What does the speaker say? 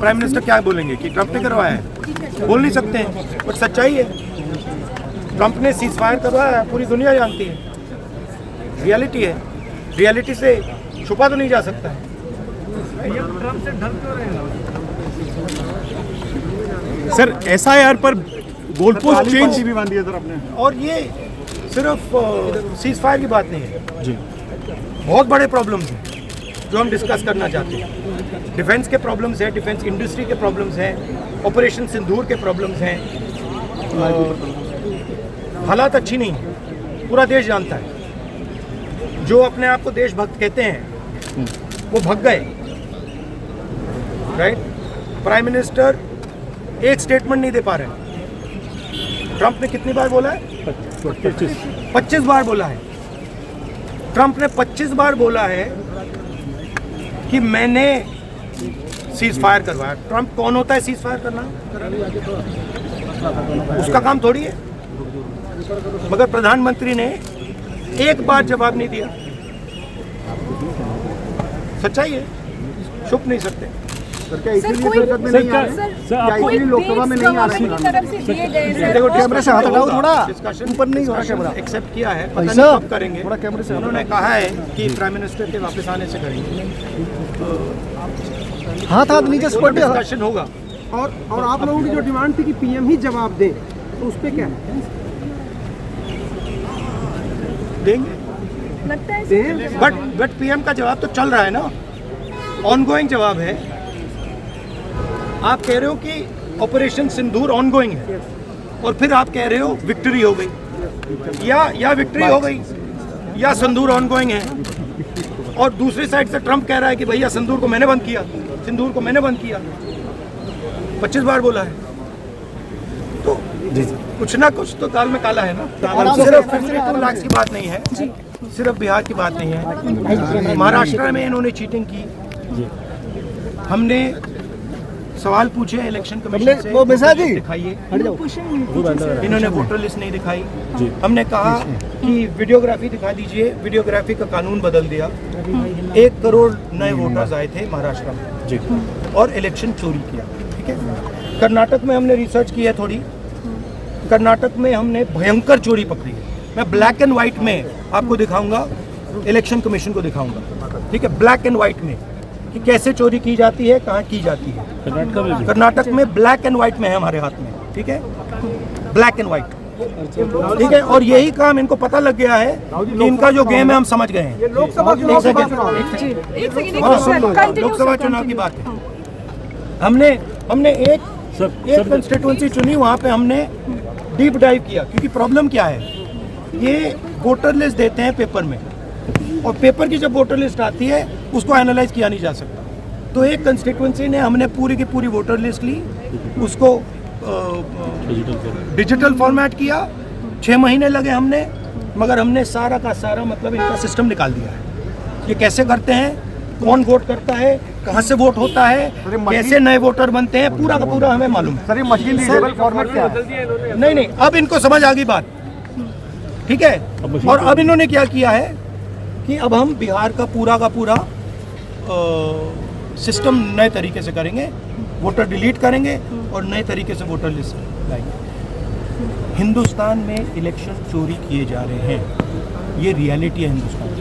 Prime minister क्या बोलेंगे कि ट्रंप ने करवाया है? बोल नहीं सकते हैं, बट सच्चाई है। ट्रंप ने सीज फायर करवाया है, पूरी दुनिया जानती है, रियलिटी है। रियलिटी से छुपा तो नहीं जा सकता है। ट्रंप से डर क्यों रहे हैं? सर एसआईआर पर गोल पोस्ट चेंज भी बांधी है सर आपने। और ये सिर्फ सीज फायर की बात नहीं है जी, बहुत बड़े प्रॉब्लम्स हैं जो हम डिस्कस करना चाहते हैं। डिफेंस के प्रॉब्लम्स हैं, डिफेंस इंडस्ट्री के प्रॉब्लम्स हैं, ऑपरेशन सिंदूर के प्रॉब्लम्स हैं। हालात अच्छी नहीं है, पूरा देश जानता है। जो अपने आप को देशभक्त कहते हैं वो भग गए, राइट। प्राइम मिनिस्टर एक स्टेटमेंट नहीं दे पा रहे। ट्रंप ने कितनी बार बोला है? 25 बार बोला है। ट्रंप ने 25 बार बोला है कि मैंने सीज फायर करवाया। ट्रंप कौन होता है सीज फायर करना? उसका काम थोड़ी है। मगर प्रधानमंत्री ने एक बार जवाब नहीं दिया। सच्चाई है, छुप नहीं सकते। लोकसभा में नहीं आ रही देखो, कैमरे से हाथ हटाओ थोड़ा, ऊपर नहीं हो रहा कैमरा। एक्सेप्ट किया है, पता नहीं कब करेंगे। थोड़ा कैमरे से उन्होंने कहा है कि प्राइम मिनिस्टर के वापस आने से करेंगे। हाथ नीचे डिस्कशन होगा। और आप लोगों की जो डिमांड थी कि पीएम ही जवाब दे, तो उस पे क्या है? देंगे, लगता है बट पीएम का जवाब तो चल रहा है ना, ऑनगोइंग जवाब है। आप कह रहे हो कि ऑपरेशन सिंदूर ऑनगोइंग है, और फिर आप कह रहे हो विक्ट्री हो गई, या विक्ट्री हो गई या सिंदूर ऑनगोइंग है। और दूसरी साइड से ट्रंप कह रहा है कि भैया सिंदूर को मैंने बंद किया, सिंदूर को मैंने बंद किया। 25 बार बोला है, तो कुछ ना कुछ तो दाल में काला है ना। सिर्फ 52 लाख की बात नहीं है, सिर्फ बिहार की बात नहीं है। महाराष्ट्र में इन्होंने चीटिंग की। हमने सवाल पूछे इलेक्शन कमीशन से, दिखाइए। इन्होंने वोटर लिस्ट नहीं दिखाई। हमने कहा कि वीडियोग्राफी दिखा दीजिए, वीडियोग्राफी का कानून बदल दिया। 1 करोड़ नए वोटर्स आए थे महाराष्ट्र में और इलेक्शन चोरी किया। ठीक है, कर्नाटक में हमने रिसर्च की है थोड़ी। कर्नाटक में हमने भयंकर चोरी पकड़ी है। मैं ब्लैक एंड व्हाइट में आपको दिखाऊंगा, इलेक्शन कमीशन को दिखाऊंगा। ठीक है, ब्लैक एंड व्हाइट में कि कैसे चोरी की जाती है, कहाँ की जाती है। कर्नाटक में ब्लैक एंड व्हाइट में है हमारे हाथ में। ठीक है, ब्लैक एंड व्हाइट। ठीक है, और यही काम इनको पता लग गया है कि इनका जो गेम है हम समझ गए हैं। लोकसभा लोकसभा चुनाव की बात है। हमने एक कंस्टिट्यूएंसी चुनी, वहाँ पे हमने डीप डाइव किया। क्योंकि प्रॉब्लम क्या है, ये वोटर लिस्ट देते हैं पेपर में, और पेपर की जब वोटर लिस्ट आती है उसको एनालाइज किया नहीं जा सकता। तो एक कंस्टिट्यूएंसी ने हमने पूरी की पूरी वोटर लिस्ट ली, उसको डिजिटल फॉर्मेट किया। 6 महीने लगे हमने, मगर हमने सारा का सारा मतलब इनका सिस्टम निकाल दिया है। ये कैसे करते हैं, कौन वोट करता है, कहाँ से वोट होता है, कैसे नए वोटर बनते हैं, पूरा का पूरा हमें मालूम है। सर ये मशीन रीडेबल फॉर्मेट क्या है? नहीं, अब इनको समझ आ गई बात। ठीक है, और अब इन्होंने क्या किया है कि अब हम बिहार का पूरा सिस्टम नए तरीके से करेंगे। वोटर डिलीट करेंगे और नए तरीके से वोटर लिस्ट लाएंगे। हिंदुस्तान में इलेक्शन चोरी किए जा रहे हैं, ये रियलिटी है हिंदुस्तान।